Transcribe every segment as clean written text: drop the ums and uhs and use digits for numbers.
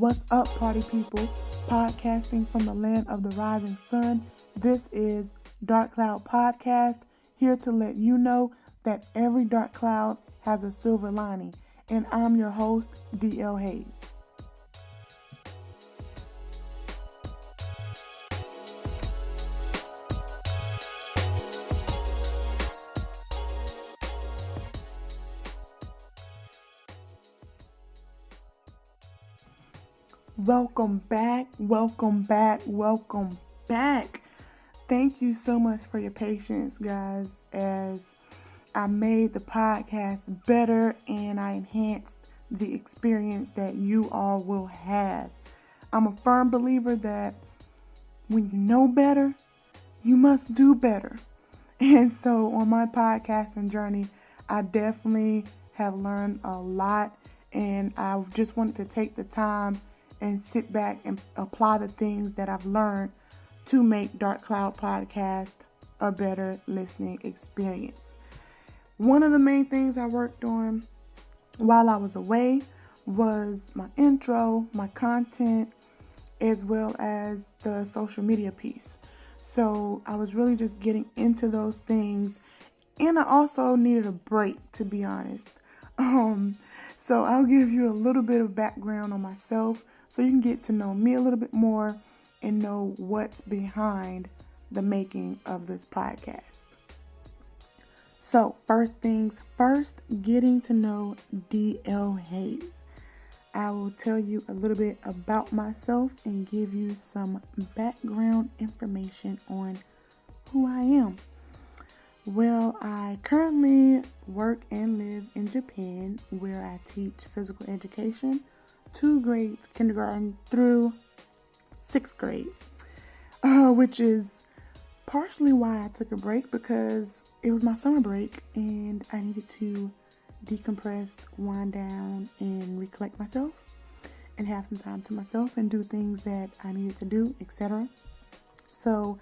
What's up, party people? Podcasting from the land of the rising sun. This is Dark Cloud Podcast, here to let you know that every dark cloud has a silver lining. And I'm your host, D.L. Hayes. Welcome back. Thank you so much for your patience, guys, as I made the podcast better and I enhanced the experience that you all will have. I'm a firm believer that when you know better, you must do better. And so on my podcasting journey, I definitely have learned a lot, and I just wanted to take the time and sit back and apply the things that I've learned to make Dark Cloud Podcast a better listening experience. One of the main things I worked on while I was away was my intro, my content, as well as the social media piece. So I was really just getting into those things, and I also needed a break, to be honest. So I'll give you a little bit of background on myself so you can get to know me a little bit more and know what's behind the making of this podcast. So first things first, getting to know D.L. Hayes. I will tell you a little bit about myself and give you some background information on who I am. Well, I currently work and live in Japan, where I teach physical education, 2 grades, kindergarten through 6th grade, which is partially why I took a break, because it was my summer break and I needed to decompress, wind down, and recollect myself and have some time to myself and do things that I needed to do, etc. So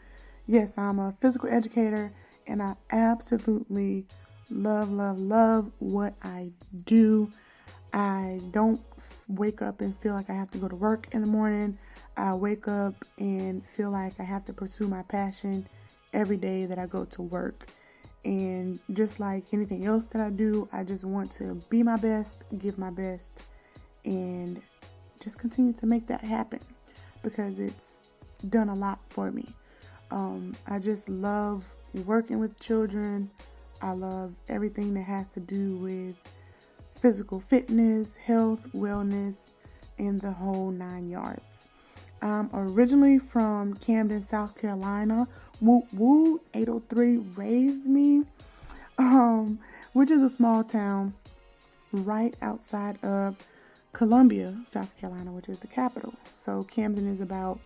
yes, I'm a physical educator and I absolutely love what I do. I don't wake up and feel like I have to go to work in the morning. I wake up and feel like I have to pursue my passion every day that I go to work. And just like anything else that I do, I just want to be my best, give my best, and just continue to make that happen, because it's done a lot for me. I just love working with children. I love everything that has to do with physical fitness, health, wellness, and the whole 9 yards. I'm originally from Camden, South Carolina. Woot woot, 803 raised me, which is a small town right outside of Columbia, South Carolina, which is the capital. So Camden is about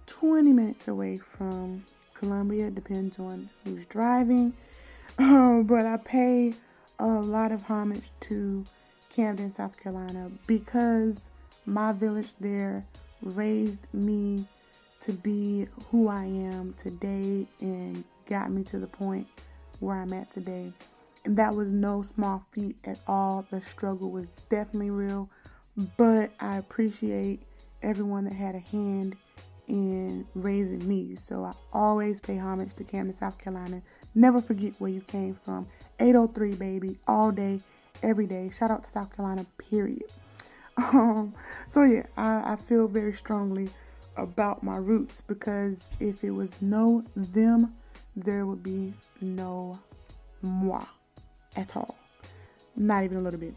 20 minutes away from Columbia. It depends on who's driving. But I pay a lot of homage to Camden, South Carolina, because my village there raised me to be who I am today and got me to the point where I'm at today. And that was no small feat at all. The struggle was definitely real, but I appreciate everyone that had a hand in raising me. So I always pay homage to Camden, South Carolina. Never forget where you came from. 803, baby, all day, every day. Shout out to South Carolina, period. So yeah, I feel very strongly about my roots, because if it was no them, there would be no moi at all. Not even a little bit.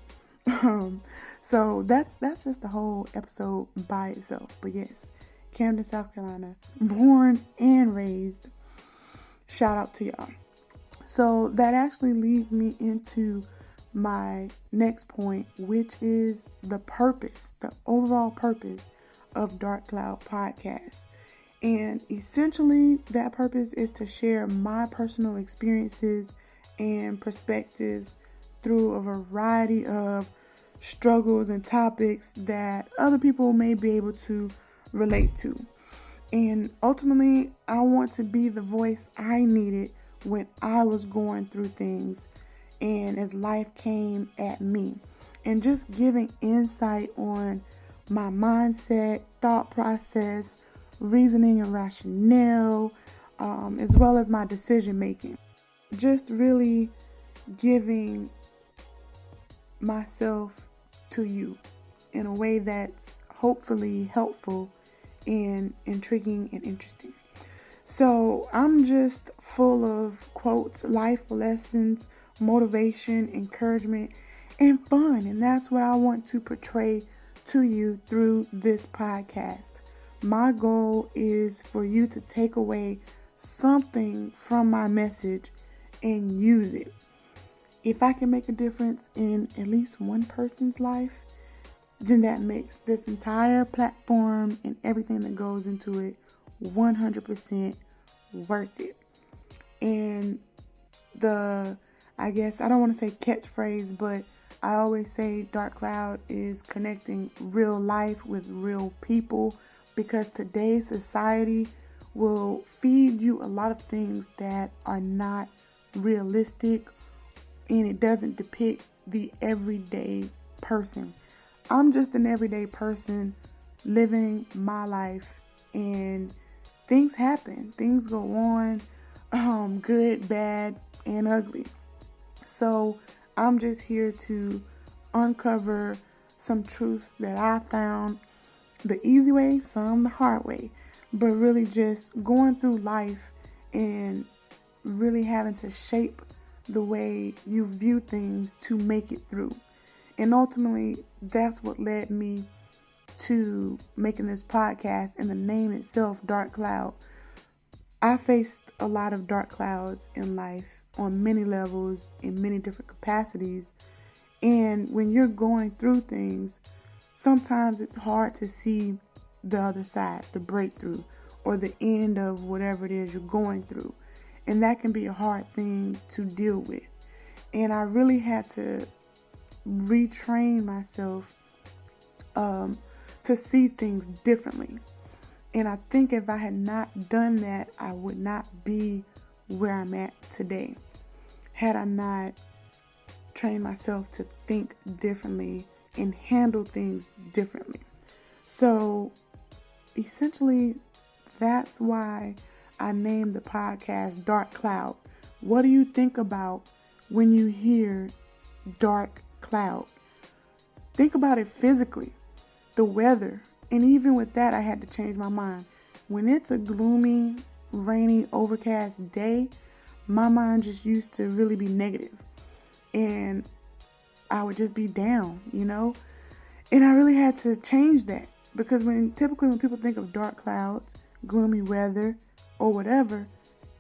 So that's just the whole episode by itself. But yes, Camden, South Carolina, born and raised. Shout out to y'all. So that actually leads me into my next point, which is the purpose, the overall purpose of Dark Cloud Podcast. And essentially that purpose is to share my personal experiences and perspectives through a variety of struggles and topics that other people may be able to relate to. And ultimately, I want to be the voice I needed when I was going through things and as life came at me, and just giving insight on my mindset, thought process, reasoning and rationale, as well as my decision making. Just really giving myself to you in a way that's hopefully helpful and intriguing and interesting. So I'm just full of quotes, life lessons, motivation, encouragement, and fun. And that's what I want to portray to you through this podcast. My goal is for you to take away something from my message and use it. If I can make a difference in at least one person's life, then that makes this entire platform and everything that goes into it 100% worth it. And I guess I don't want to say catchphrase, but I always say Dark Cloud is connecting real life with real people, because today's society will feed you a lot of things that are not realistic, and it doesn't depict the everyday person. I'm just an everyday person living my life, and things happen. Things go on, good, bad, and ugly. So I'm just here to uncover some truth that I found the easy way, some the hard way, but really just going through life and really having to shape the way you view things to make it through. And ultimately, that's what led me to making this podcast, and the name itself, Dark Cloud. I faced a lot of dark clouds in life on many levels, in many different capacities. And when you're going through things, sometimes it's hard to see the other side, the breakthrough, or the end of whatever it is you're going through. And that can be a hard thing to deal with. And I really had to retrain myself to see things differently. And I think if I had not done that, I would not be where I'm at today. Had I not trained myself to think differently and handle things differently. So essentially, that's why I named the podcast Dark Cloud. What do you think about when you hear dark cloud? Think about it physically, the weather. And even with that, I had to change my mind. When it's a gloomy, rainy, overcast day, my mind just used to really be negative. And I would just be down, And I really had to change that. Because typically when people think of dark clouds, gloomy weather, or whatever,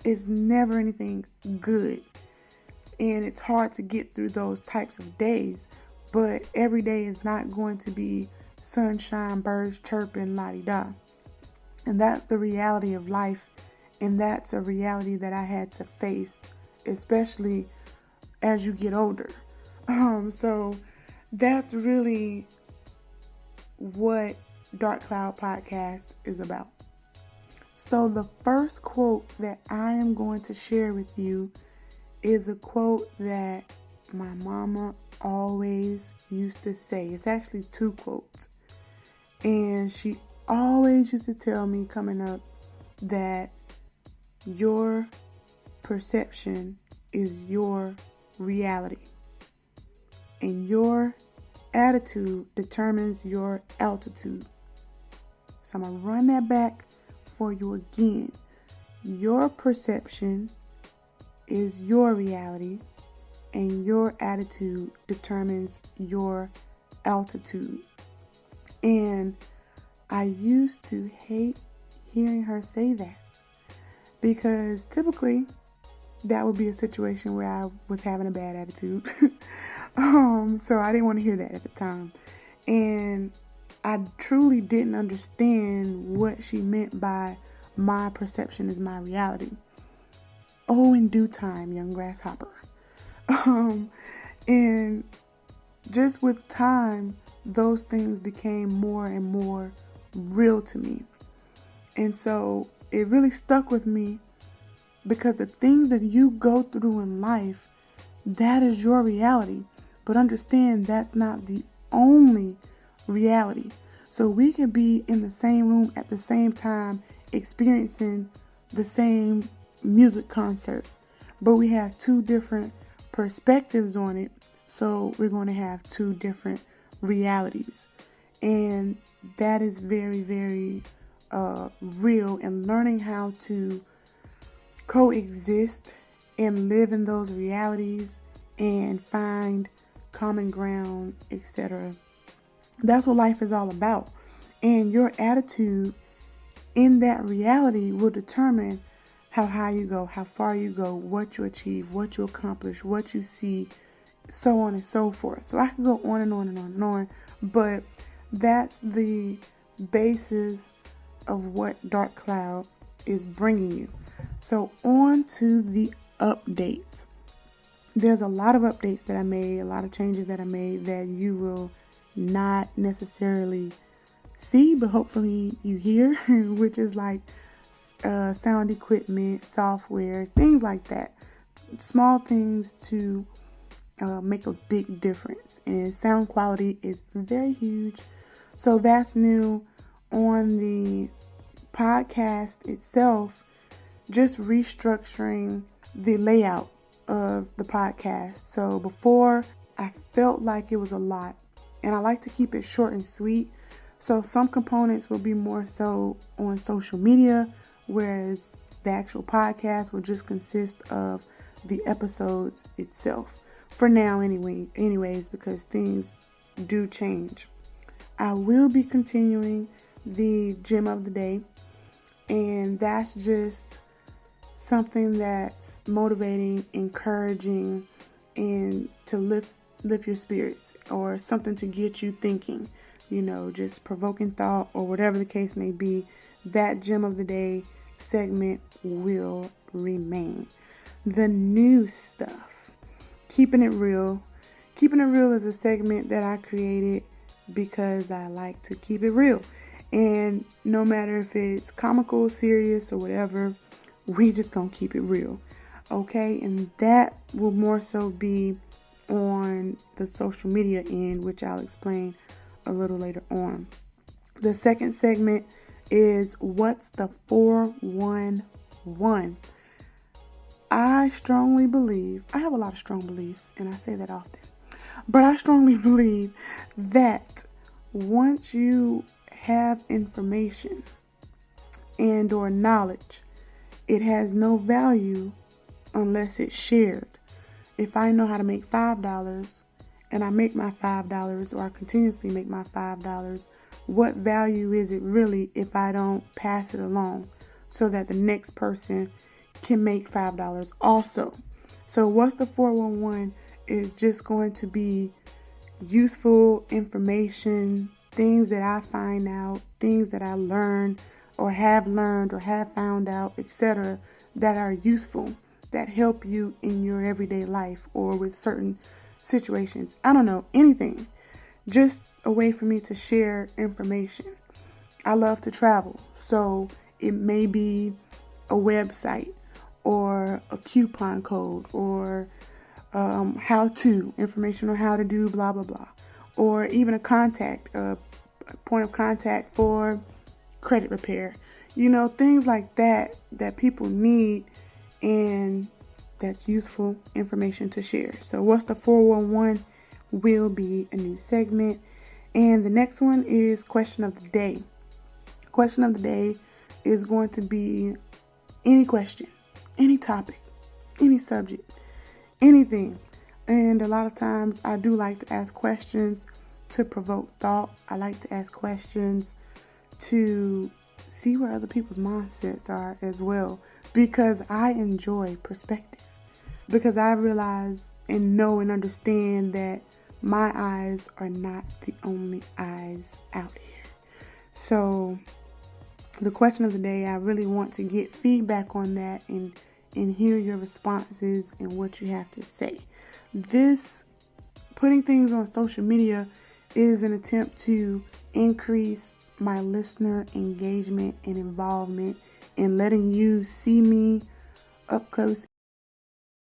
it's never anything good. And it's hard to get through those types of days. But every day is not going to be sunshine, birds chirping, la-di-da. And that's the reality of life. And that's a reality that I had to face, especially as you get older. So that's really what Dark Cloud Podcast is about. So the first quote that I am going to share with you is a quote that my mama always used to say. It's actually two quotes. And she always used to tell me coming up that your perception is your reality. And your attitude determines your altitude. So I'm going to run that back for you again. Your perception is your reality, and your attitude determines your altitude. And I used to hate hearing her say that, because typically that would be a situation where I was having a bad attitude. So I didn't want to hear that at the time. And I truly didn't understand what she meant by my perception is my reality. Oh, in due time, young grasshopper. And just with time, those things became more and more real to me. And so it really stuck with me, because the things that you go through in life, that is your reality. But understand that's not the only reality. So we could be in the same room at the same time experiencing the same music concert, but we have two different perspectives on it. So we're going to have two different realities. And that is very, very real, and learning how to coexist and live in those realities and find common ground, etc. That's what life is all about. And your attitude in that reality will determine how high you go, how far you go, what you achieve, what you accomplish, what you see, so on and so forth. So I can go on and on and on and on, but that's the basis of what Dark Cloud is bringing you. So on to the updates. There's a lot of updates that I made, a lot of changes that I made that you will not necessarily see, but hopefully you hear, which is like sound equipment, software, things like that. Small things to make a big difference. And sound quality is very huge. So that's new. On the podcast itself, just restructuring the layout of the podcast. So before, I felt like it was a lot, and I like to keep it short and sweet. So some components will be more so on social media, whereas the actual podcast will just consist of the episodes itself. For now anyways, because things do change. I will be continuing the gem of the day, and that's just something that's motivating, encouraging, and to lift your spirits, or something to get you thinking, just provoking thought, or whatever the case may be. That gem of the day segment will remain. The new stuff, keeping it real. Keeping it real is a segment that I created because I like to keep it real. And no matter if it's comical, serious, or whatever, we just gonna keep it real. Okay? And that will more so be on the social media end, which I'll explain a little later on. The second segment is what's the 411? I strongly believe, I have a lot of strong beliefs, and I say that often, but I strongly believe that once you have information and or knowledge, it has no value unless it's shared. If I know how to make $5 and I make my $5, or I continuously make my $5, what value is it really if I don't pass it along so that the next person can make $5 also? So what's the 411 is just going to be useful information, things that I find out, things that I learn or have found out, etc., that are useful, that help you in your everyday life or with certain situations. I don't know, anything. Just a way for me to share information. I love to travel, so it may be a website or a coupon code or information on how to do blah blah blah, or even a point of contact for credit repair, things like that people need, and that's useful information to share. So what's the 411 will be a new segment. And the next one is question of the day. Question of the day is going to be any question, any topic, any subject, anything. And a lot of times I do like to ask questions to provoke thought. I like to ask questions to see where other people's mindsets are as well, because I enjoy perspective, because I realize and know and understand that my eyes are not the only eyes out here. So the question of the day, I really want to get feedback on that and hear your responses and what you have to say. This putting things on social media is an attempt to increase my listener engagement and involvement, and letting you see me up close